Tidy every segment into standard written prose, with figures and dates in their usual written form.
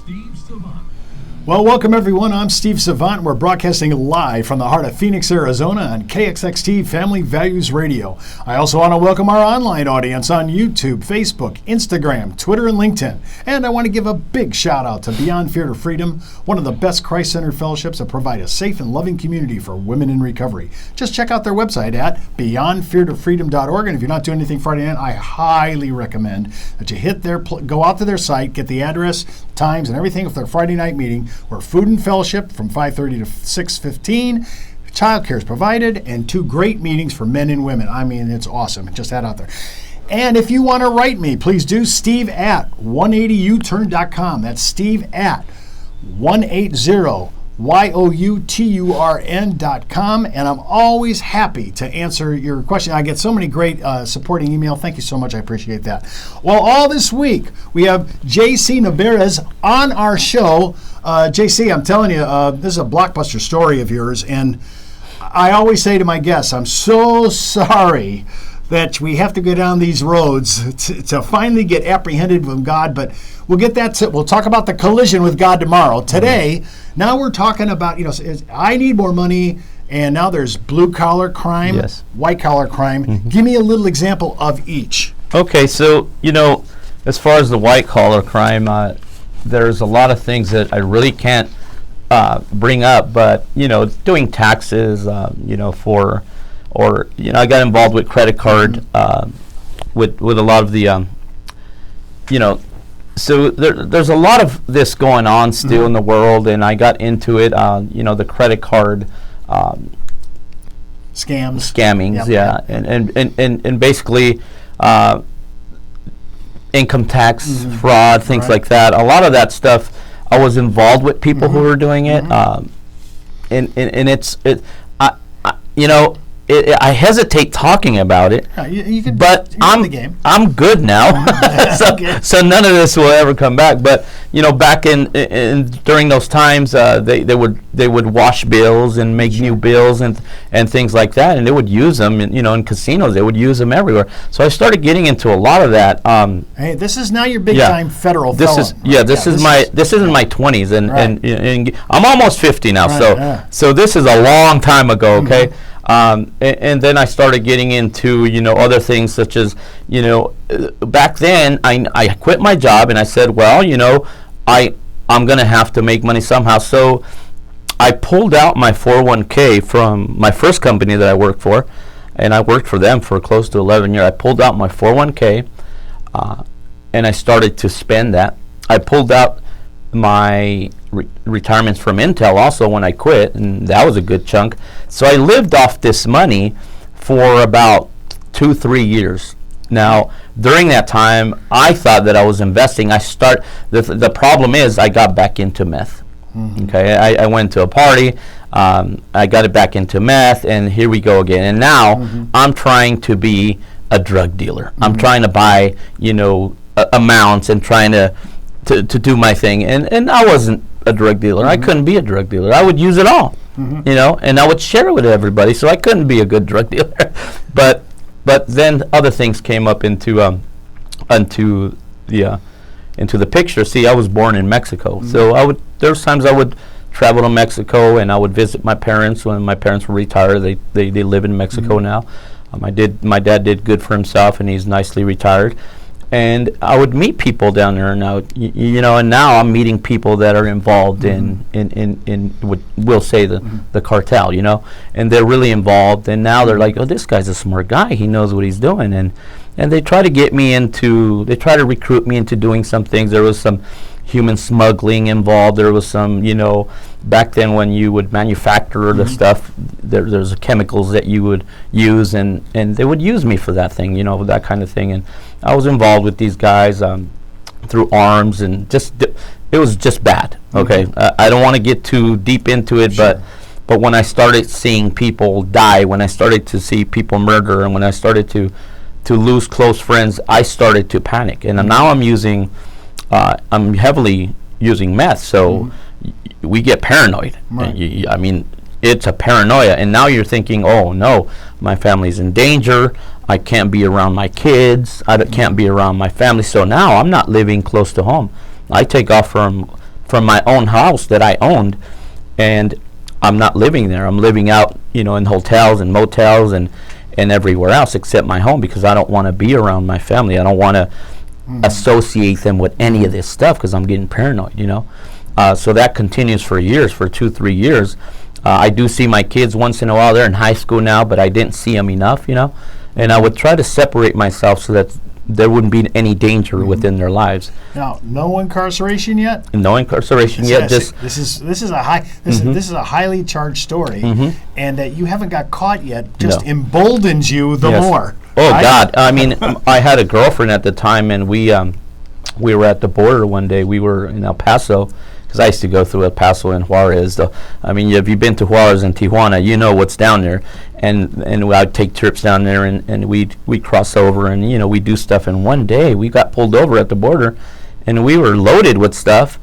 Steve Savant. Well, welcome everyone. I'm Steve Savant. We're broadcasting live from the heart of Phoenix, Arizona on KXXT Family Values Radio. I also want to welcome our online audience on YouTube, Facebook, Instagram, Twitter, and LinkedIn. And I want to give a big shout out to Beyond Fear to Freedom, one of the best Christ-centered fellowships that provide a safe and loving community for women in recovery. Just check out their website at beyondfeartofreedom.org. And if you're not doing anything Friday night, I highly recommend that you go out to their site, get the address, times, and everything for their Friday night meeting, where food and fellowship from 5:30 to 6:15. Childcare is provided, and 2 great meetings for men and women. I mean, it's awesome. Just head out there. And if you want to write me, please do. Steve at 180uturn.com. That's Steve at 180youturn.com. And I'm always happy to answer your question. I get so many great supporting email. Thank you so much. I appreciate that. Well, all this week, we have JC Nevarez on our show. JC, I'm telling you, this is a blockbuster story of yours. And I always say to my guests, I'm so sorry that we have to go down these roads to finally get apprehended with God, but we'll get that. We'll talk about the collision with God tomorrow. Today, now we're talking about, I need more money, and now there's blue-collar crime, yes, white-collar crime. Mm-hmm. Give me a little example of each. Okay, so, as far as the white-collar crime, there's a lot of things that I really can't bring up, but, doing taxes, I got involved with credit card, with a lot of the, so there's a lot of this going on still, mm-hmm, in the world, and I got into it, the credit card scammings, yep. and basically income tax, mm-hmm, fraud, things like that. A lot of that stuff, I was involved with people, mm-hmm, who were doing it, mm-hmm, and I hesitate talking about it, but I'm good now, so none of this will ever come back. But back in during those times, they would wash bills and make new bills and things like that, and they would use them. In casinos, they would use them everywhere. So I started getting into a lot of that. Hey, this is now your big time federal this felon. This is in my 20s, and I'm almost 50 now. So this is a long time ago. Okay. Mm-hmm. And then I started getting into, other things such as, back then I quit my job and I said, well, I'm going to have to make money somehow. So I pulled out my 401k from my first company that I worked for, and I worked for them for close to 11 years. I pulled out my 401k, and I started to spend that. I pulled out my retirements from Intel also when I quit, and that was a good chunk. So I lived off this money for about 2-3 years. Now, during that time, I thought that I was investing. The problem is I got back into meth. Mm-hmm. Okay, I went to a party, I got it back into meth, and here we go again. And now, mm-hmm, I'm trying to be a drug dealer. Mm-hmm. I'm trying to buy, amounts and trying to do my thing, and I wasn't a drug dealer. Mm-hmm. I couldn't be a drug dealer. I would use it all, mm-hmm, and I would share it with everybody. So I couldn't be a good drug dealer. but then other things came up into the picture. See, I was born in Mexico, mm-hmm, so there's times I would travel to Mexico and I would visit my parents when my parents were retired. They live in Mexico, mm-hmm, now. My dad did good for himself, and he's nicely retired. And I would meet people down there, and now, and now I'm meeting people that are involved, mm-hmm, in we'll say mm-hmm, the cartel, and they're really involved. And now they're like, oh, this guy's a smart guy. He knows what he's doing, and they try to they try to recruit me into doing some things. There was some human smuggling involved. There was some, back then when you would manufacture, mm-hmm, the stuff, there's chemicals that you would use, and they would use me for that thing, that kind of thing. And I was involved with these guys through arms, and it was just bad. Okay, mm-hmm, I don't want to get too deep into it, sure, but when I started seeing people die, when I started to see people murder, and when I started to lose close friends, I started to panic. And now I'm heavily using meth, so, mm-hmm, we get paranoid. Right. I mean, it's a paranoia, and now you're thinking, oh no, my family's in danger. I can't be around my kids. I can't be around my family. So now I'm not living close to home. I take off from from my own house that I owned, and I'm not living there. I'm living out, in hotels and motels and everywhere else except my home, because I don't want to be around my family. I don't want to associate them with any of this stuff, because I'm getting paranoid, So that continues for years, for 2-3 years. I do see my kids once in a while. They're in high school now, but I didn't see them enough, And I would try to separate myself so that there wouldn't be any danger within their lives. Now, no incarceration yet? No incarceration yet. This is a highly charged story, and that you haven't got caught yet just emboldens you the more. Oh, right? God! I mean, I had a girlfriend at the time, and we were at the border one day. We were in El Paso, because I used to go through El Paso and Juarez. I mean, if you've been to Juarez and Tijuana, you know what's down there. And I'd take trips down there, and we'd cross over, and we do stuff. And one day we got pulled over at the border, and we were loaded with stuff.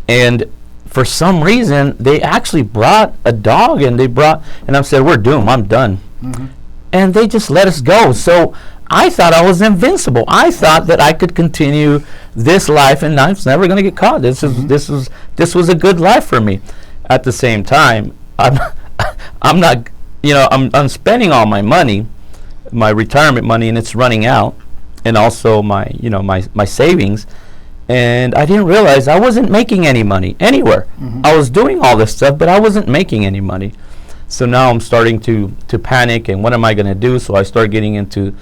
And for some reason, they actually brought a dog, and I said, "We're doomed. I'm done." And they just let us go. So I thought I was invincible. I thought that I could continue this life, and I was never going to get caught. This was a good life for me. At the same time, I'm not. I'm spending all my money, my retirement money, and it's running out, and also my savings, and I didn't realize I wasn't making any money anywhere. I was doing all this stuff, but I wasn't making any money. So now I'm starting to panic, and what am I going to do? So I start getting into,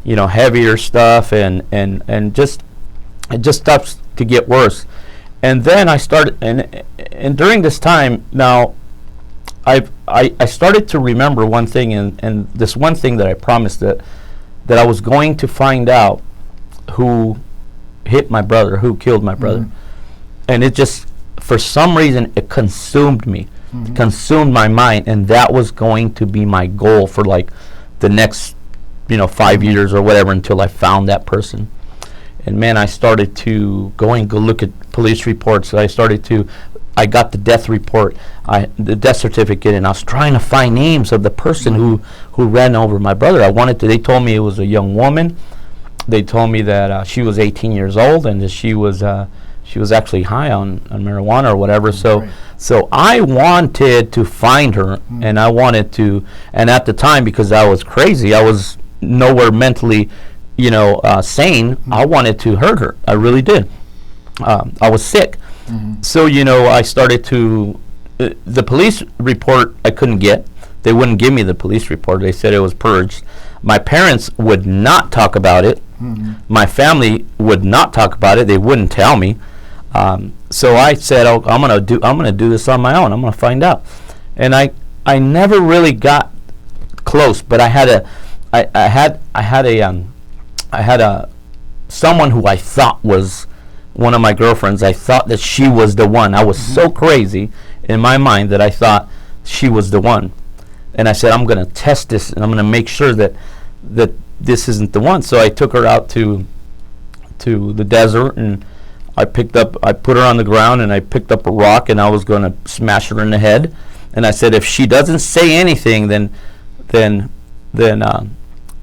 heavier stuff, and it just starts to get worse. And then I started, and during this time now, I started to remember one thing, and this one thing that I promised that I was going to find out who hit my brother, who killed my brother. And it just, for some reason, it consumed me, consumed my mind, and that was going to be my goal for like the next 5 years or whatever, until I found that person. And man, I started to go look at police reports. I got the death report, the death certificate, and I was trying to find names of the person who ran over my brother. They told me it was a young woman. They told me that she was 18 years old, and that she was actually high on marijuana or whatever. So I wanted to find her, and I wanted to, and at the time, because I was crazy, I was nowhere mentally, sane. I wanted to hurt her. I really did. I was sick. So, I started to, the police report I couldn't get. They wouldn't give me the police report. They said it was purged. My parents would not talk about it. My family would not talk about it. They wouldn't tell me. So I said, "Oh, I'm gonna do this on my own. I'm gonna find out." And I never really got close, but I had someone who I thought was one of my girlfriends. I thought that she was the one. I was so crazy in my mind that I thought she was the one. And I said, "I'm going to test this, and I'm going to make sure that this isn't the one." So I took her out to the desert, and I put her on the ground, and I picked up a rock, and I was going to smash her in the head. And I said, if she doesn't say anything, then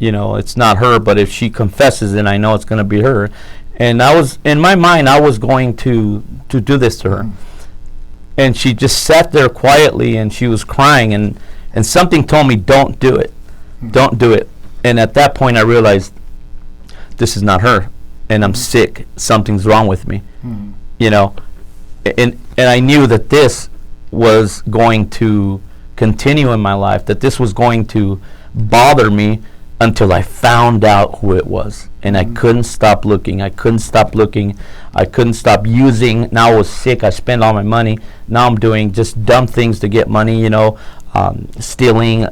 it's not her. But if she confesses, then I know it's going to be her. And I was, in my mind, I was going to do this to her. And she just sat there quietly, and she was crying, and something told me, don't do it. Don't do it. And at that point, I realized this is not her, and I'm sick. Something's wrong with me, And I knew that this was going to continue in my life, that this was going to bother me until I found out who it was. And I couldn't stop looking. I couldn't stop looking. I couldn't stop using. Now I was sick. I spent all my money. Now I'm doing just dumb things to get money, stealing,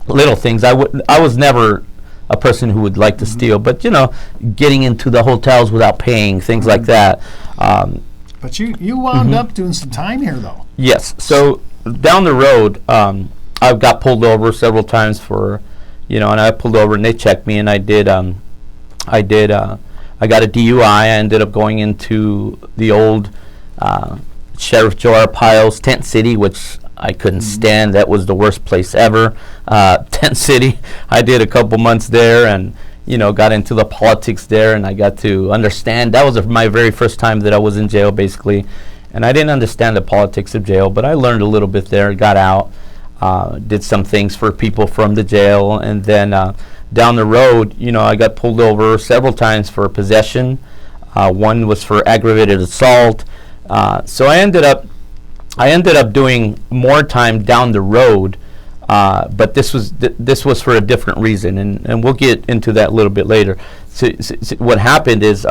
little things. I was never a person who would like to steal, but getting into the hotels without paying, things like that. But you wound up doing some time here, though. Yes. So down the road, I got pulled over several times for, and I pulled over and they checked me, and I got a DUI. I ended up going into the old Sheriff Joe Arpaio's Tent City, which I couldn't stand. That was the worst place ever. Tent City. I did a couple months there, and got into the politics there, and I got to understand. That was my very first time that I was in jail, basically, And I didn't understand the politics of jail, but I learned a little bit there, got out, did some things for people from the jail, and then down the road, I got pulled over several times for possession. One was for aggravated assault. So I ended up doing more time down the road, but this was for a different reason, and we'll get into that a little bit later. So what happened is,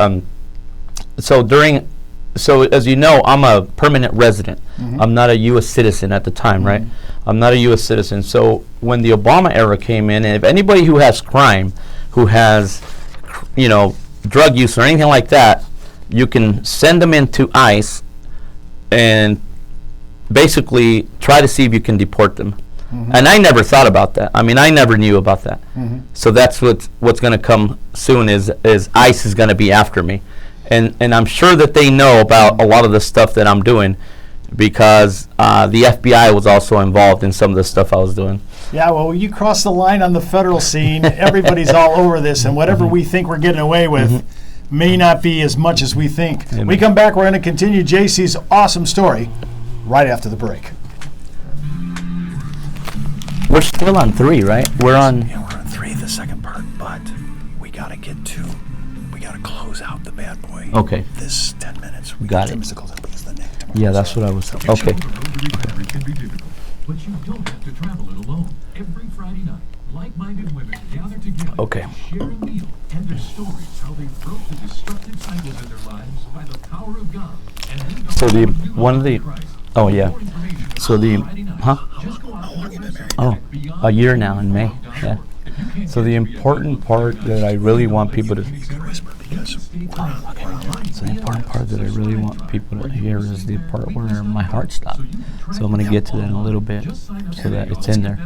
so as you know, I'm a permanent resident. I'm not a U.S. citizen at the time, right? I'm not a U.S. citizen. So when the Obama era came in, and if anybody who has crime, who has, drug use or anything like that, you can send them into ICE and basically try to see if you can deport them. And I never thought about that. I mean, I never knew about that. So that's what's going to come soon is ICE is going to be after me. And I'm sure that they know about a lot of the stuff that I'm doing because the FBI was also involved in some of the stuff I was doing. Yeah, well, you cross the line on the federal scene, everybody's all over this, and whatever we think we're getting away with may not be as much as we think. When we come back, we're going to continue JC's awesome story right after the break. We're still on 3, right? We're on 3, the second part, but we got to close out the bad boy. Okay. This 10 minutes. Got it. Yeah, that's what I was. Okay. But you don't have to travel it alone. Every Friday night, like-minded women gather together Okay. to share a meal and their stories, how they broke the destructive cycles in their lives by the power of God. And So oh yeah. So a year now in May. Yeah. So the important part that I really want people to So the important part that I really want people to hear is the part where my heart stopped. So I'm going to get to that in a little bit so that it's in there,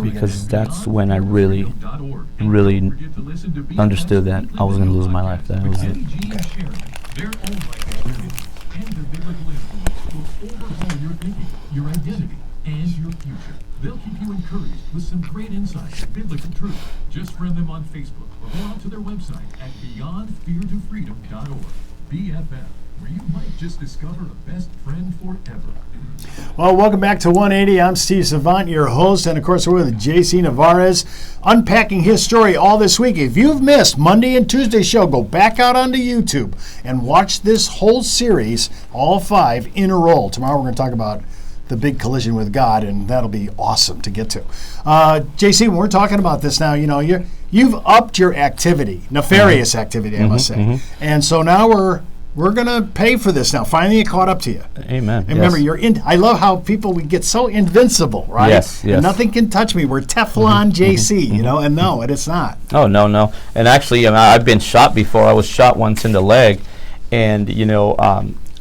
because that's when I really, really understood that I was going to lose my life. That was it. Your identity and your future. They'll keep you encouraged with some great insights and biblical truth. Just friend them on Facebook or go out to their website at beyondfeartofreedom.org. BFF, where you might just discover a best friend forever. Well, welcome back to 180. I'm Steve Savant, your host, and of course we're with JC Nevarez, unpacking his story all this week. If you've missed Monday and Tuesday show, go back out onto YouTube and watch this whole series, all 5 in a row. Tomorrow we're going to talk about the big collision with God, and that'll be awesome to get to. JC, when we're talking about this now, you've upped your activity, nefarious activity, I must say. And so now we're going to pay for this now. Finally, it caught up to you. Amen. And remember, I love how we get so invincible, right? Yes. Nothing can touch me. We're Teflon JC, and no, it's not. Oh, no. And actually, I've been shot before. I was shot once in the leg, and,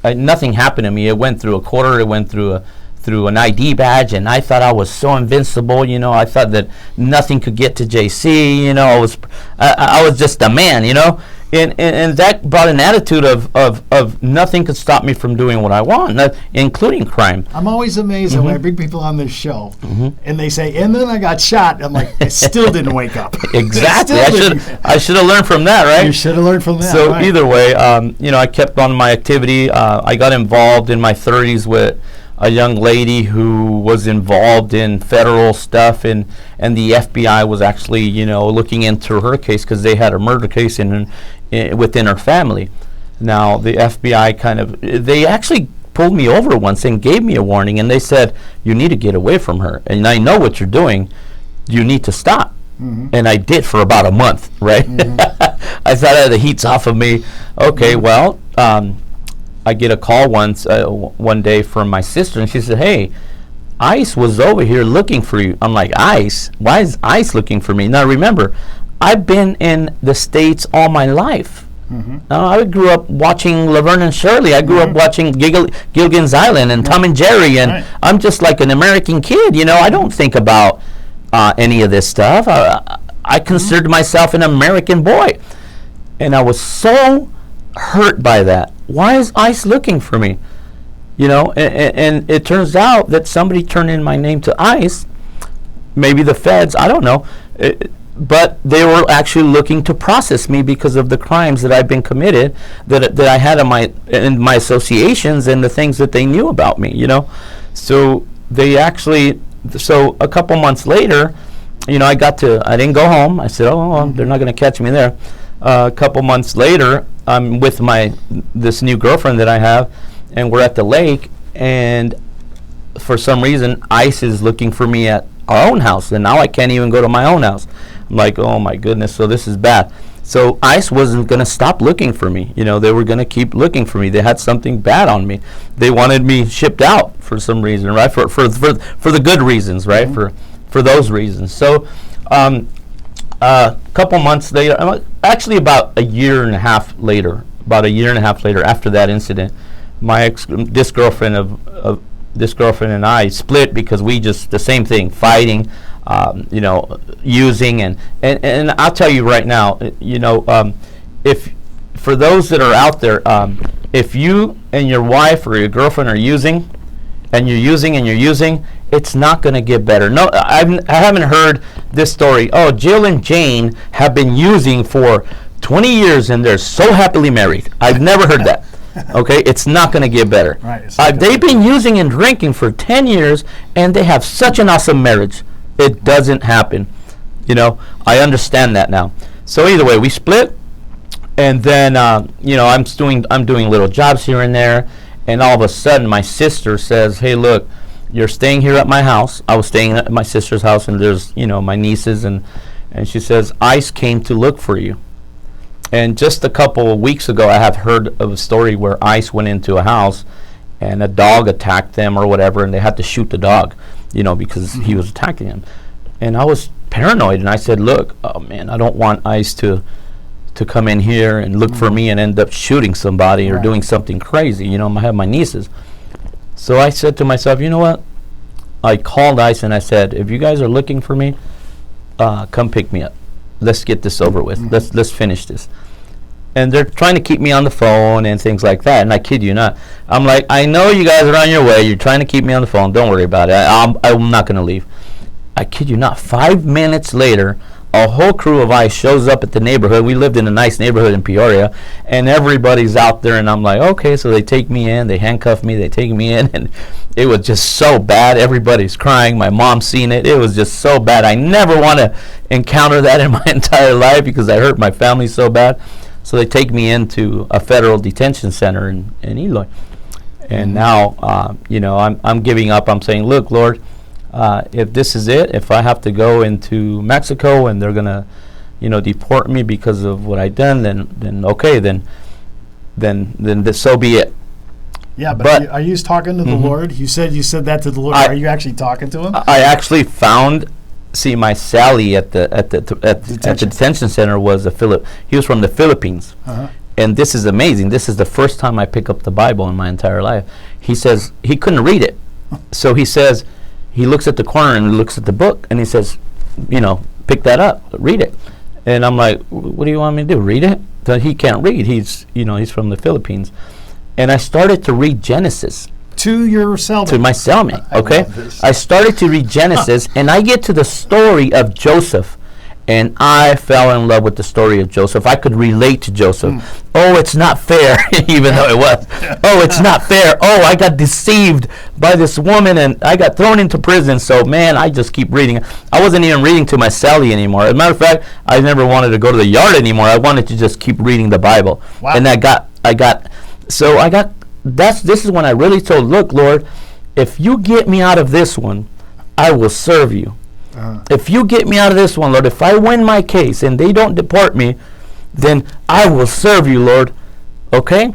nothing happened to me. It went through a quarter. It went through an ID badge, and I thought I was so invincible. I thought that nothing could get to JC. I was just a man. And that brought an attitude of nothing could stop me from doing what I want, including crime. I'm always amazed when I bring people on this show, and they say, and then I got shot. I'm like, I still didn't wake up. Exactly. I should have learned from that, right? You should have learned from that. So right. Either way, I kept on my activity. I got involved in my 30s with a young lady who was involved in federal stuff, and the FBI was actually, looking into her case because they had a murder case within her family. Now, the FBI they actually pulled me over once and gave me a warning, and they said, you need to get away from her, and I know what you're doing. You need to stop. And I did for about a month, right? I thought the heat's off of me. Okay, well, I get a call one day from my sister, and she said, hey, ICE was over here looking for you. I'm like, ICE? Why is ICE looking for me? Now, remember, I've been in the States all my life. I grew up watching Laverne and Shirley. I grew up watching Gilligan's Island and Tom and Jerry, and I'm just like an American kid. I don't think about any of this stuff. I considered myself an American boy, and I was so hurt by that. Why is ICE looking for me? And it turns out that somebody turned in my name to ICE, maybe the feds, I don't know. but they were actually looking to process me because of the crimes that I've been committed, that I had in my associations and the things that they knew about me, you know. So they actually, so a couple months later, you know, I didn't go home. I said, oh, well, they're not going to catch me there. A couple months later, I'm with this new girlfriend that I have, and we're at the lake, and for some reason, ICE is looking for me at our own house, and now I can't even go to my own house. I'm like, oh my goodness, so this is bad. So ICE wasn't going to stop looking for me. You know, they were going to keep looking for me. They had something bad on me. They wanted me shipped out for some reason, right? For the good reasons, right? For those reasons. So a couple months later, actually about a year and a half later after that incident, this girlfriend and I split because we just, the same thing, fighting, you know, using, and I'll tell you right now, you know, if for those that are out there, if you and your wife or your girlfriend are using, and you're using, it's not going to get better. No, I haven't heard this story. Oh, Jill and Jane have been using for 20 years and they're so happily married. I've never heard that. Okay, it's not going to get better. Right, they've been using and drinking for 10 years and they have such an awesome marriage. It doesn't happen. You know, I understand that now. So either way, we split, and then you know, I'm doing little jobs here and there, and all of a sudden my sister says, hey, look, you're staying here at my house. I was staying at my sister's house, and there's, you know, my nieces, and she says, ICE came to look for you. And just a couple of weeks ago, I have heard of a story where ICE went into a house and a dog attacked them or whatever, and they had to shoot the dog, you know, because he was attacking them. And I was paranoid, and I said, look, oh man, I don't want ICE to come in here and look for me and end up shooting somebody or doing something crazy. You know, I have my nieces. So I said to myself, you know what? I called ICE and I said, if you guys are looking for me, come pick me up. Let's get this over with. Let's finish this. And they're trying to keep me on the phone and things like that. And I kid you not. I'm like, I know you guys are on your way. You're trying to keep me on the phone. Don't worry about it. I'm not going to leave. I kid you not. 5 minutes later, a whole crew of ICE shows up at the neighborhood. We lived in a nice neighborhood in Peoria, and everybody's out there, and I'm like, okay, so they take me in, they handcuff me, they take me in, and it was just so bad. Everybody's crying. My mom's seen it. It was just so bad. I never want to encounter that in my entire life because I hurt my family so bad. So they take me into a federal detention center in Eloy. And now, you know, I'm giving up. I'm saying, look, Lord, if this is it, if I have to go into Mexico and they're going to, you know, deport me because of what I've done, then okay, then so be it. Yeah, but are you talking to the Lord? You said that to the Lord. Are you actually talking to him? I actually found, my Sally at the detention center was he was from the Philippines. And this is amazing. This is the first time I pick up the Bible in my entire life. He says he couldn't read it. So he says, he looks at the corner and looks at the book and he says, you know, pick that up, read it. And I'm like, what do you want me to do? Read it? So he can't read. He's from the Philippines. And I started to read Genesis. To your cellmate. To my cellmate, okay? I started to read Genesis and I get to the story of Joseph. And I fell in love with the story of Joseph. I could relate to Joseph. Oh, it's not fair, even though it was. Oh, it's not fair. Oh, I got deceived by this woman and I got thrown into prison. So, man, I just keep reading. I wasn't even reading to my Sally anymore. As a matter of fact, I never wanted to go to the yard anymore. I wanted to just keep reading the Bible. Wow. And this is when I really told, look, Lord, if you get me out of this one, I will serve you. If you get me out of this one, Lord, if I win my case and they don't deport me, then I will serve you, Lord. Okay?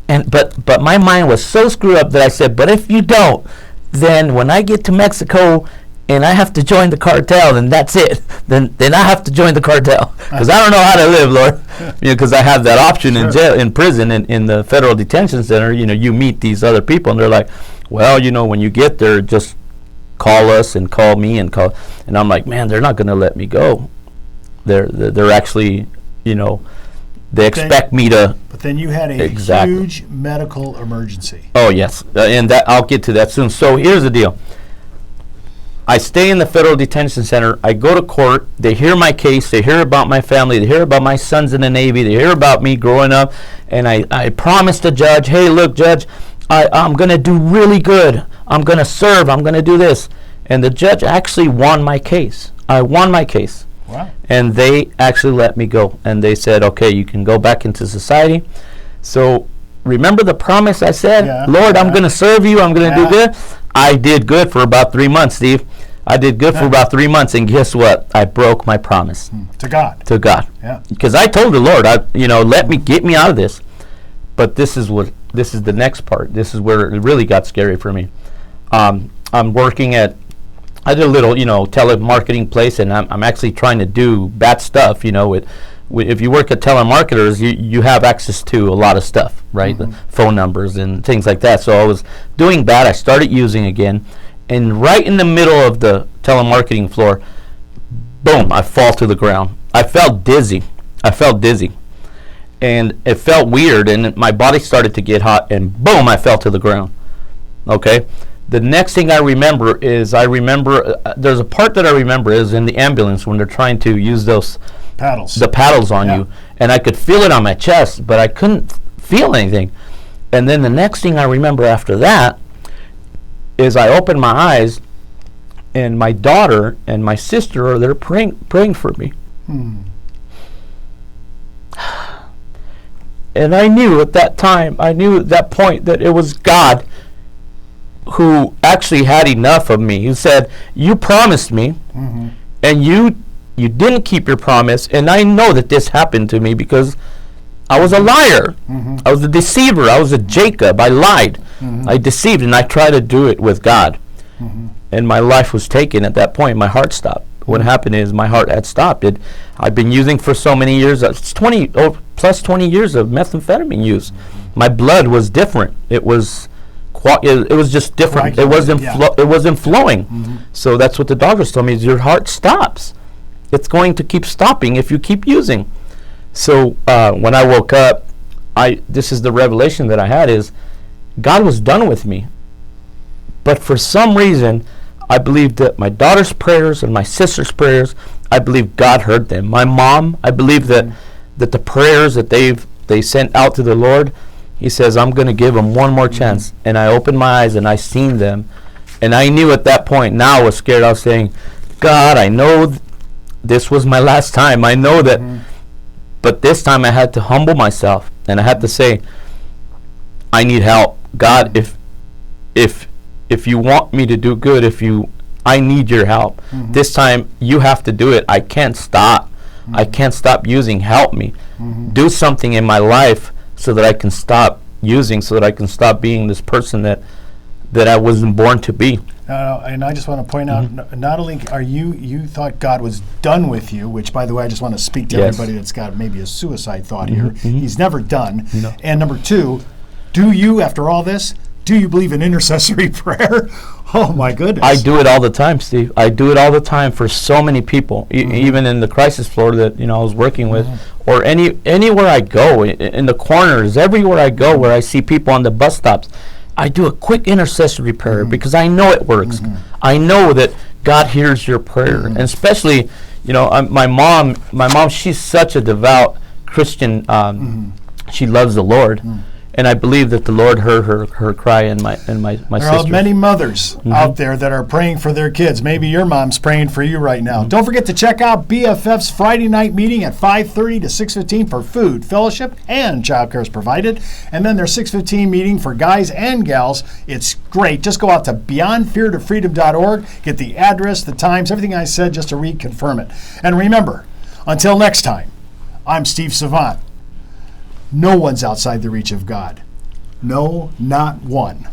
But my mind was so screwed up that I said, but if you don't, then when I get to Mexico and I have to join the cartel, then that's it. Then I have to join the cartel because I don't know how to live, Lord. Because I have that option in jail, in prison, in the federal detention center. You know, you meet these other people and they're like, well, you know, when you get there, just call us and call me and I'm like, man, they're not going to let me go. They're actually, you know, they expect me to. But then you had a huge medical emergency. Oh yes, and that I'll get to that soon. So here's the deal. I stay in the federal detention center. I go to court. They hear my case. They hear about my family. They hear about my sons in the Navy. They hear about me growing up. And I promised the judge, hey, look, Judge, I'm going to do really good. I'm going to serve. I'm going to do this. And the judge actually won my case. I won my case. Wow. And they actually let me go. And they said, okay, you can go back into society. So remember the promise I said? Yeah. Lord, I'm going to serve you. I'm going to do good. I did good for about 3 months, Steve. I did good for about 3 months, and guess what? I broke my promise. To God. To God. Yeah. Because I told the Lord, get me out of this. But this is the next part. This is where it really got scary for me. I'm working I did a little, telemarketing place, and I'm actually trying to do bad stuff, if you work at telemarketers, you have access to a lot of stuff, right? The phone numbers and things like that. So I was doing bad. I started using again. And right in the middle of the telemarketing floor, boom, I fall to the ground. I felt dizzy. And it felt weird, and my body started to get hot, and boom, I fell to the ground. Okay? The next thing I remember there's a part that I remember is in the ambulance when they're trying to use those paddles on you, and I could feel it on my chest, but I couldn't feel anything. And then the next thing I remember after that is I opened my eyes, and my daughter and my sister are there praying for me. And I knew at that point that it was God who actually had enough of me. He said, you promised me, and you didn't keep your promise, and I know that this happened to me because I was a liar. I was a deceiver. I was a Jacob. I lied. I deceived, and I tried to do it with God. And my life was taken at that point. My heart stopped. What happened is my heart had stopped. I've been using for so many years. It's 20 years of methamphetamine use. My blood was different. It was just different. It wasn't flowing. So that's what the doctors told me, is your heart stops. It's going to keep stopping if you keep using. So when I woke up, this is the revelation that I had, is God was done with me. But for some reason, I believe that my daughter's prayers and my sister's prayers, I believe God heard them. My mom, I believe that the prayers that they sent out to the Lord, He says, I'm going to give them one more chance. And I opened my eyes and I seen them. And I knew at that point, now I was scared. I was saying, God, I know this was my last time. I know that. But this time I had to humble myself. And I had to say, I need help. God, if you want me to do good, I need your help. This time you have to do it. I can't stop. I can't stop using. Help me. Do something in my life so that I can stop using, so that I can stop being this person that I wasn't born to be. And I just want to point out, not only are you thought God was done with you, which, by the way, I just want to speak to everybody that's got maybe a suicide thought here. He's never done. No. And number two, do you, after all this, do you believe in intercessory prayer? Oh, my goodness. I do it all the time, Steve. I do it all the time for so many people, even in the crisis floor that I was working with, or anywhere I go, in the corners, everywhere I go where I see people on the bus stops. I do a quick intercessory prayer because I know it works. I know that God hears your prayer, and especially, my mom. She's such a devout Christian. She loves the Lord. And I believe that the Lord heard her cry and my sister. There are many mothers out there that are praying for their kids. Maybe your mom's praying for you right now. Don't forget to check out BFF's Friday night meeting at 5:30 to 6:15 for food, fellowship, and childcare is provided. And then their 6:15 meeting for guys and gals. It's great. Just go out to beyondfeartofreedom.org, get the address, the times, everything I said just to reconfirm it. And remember, until next time, I'm Steve Savant. No one's outside the reach of God. No, not one.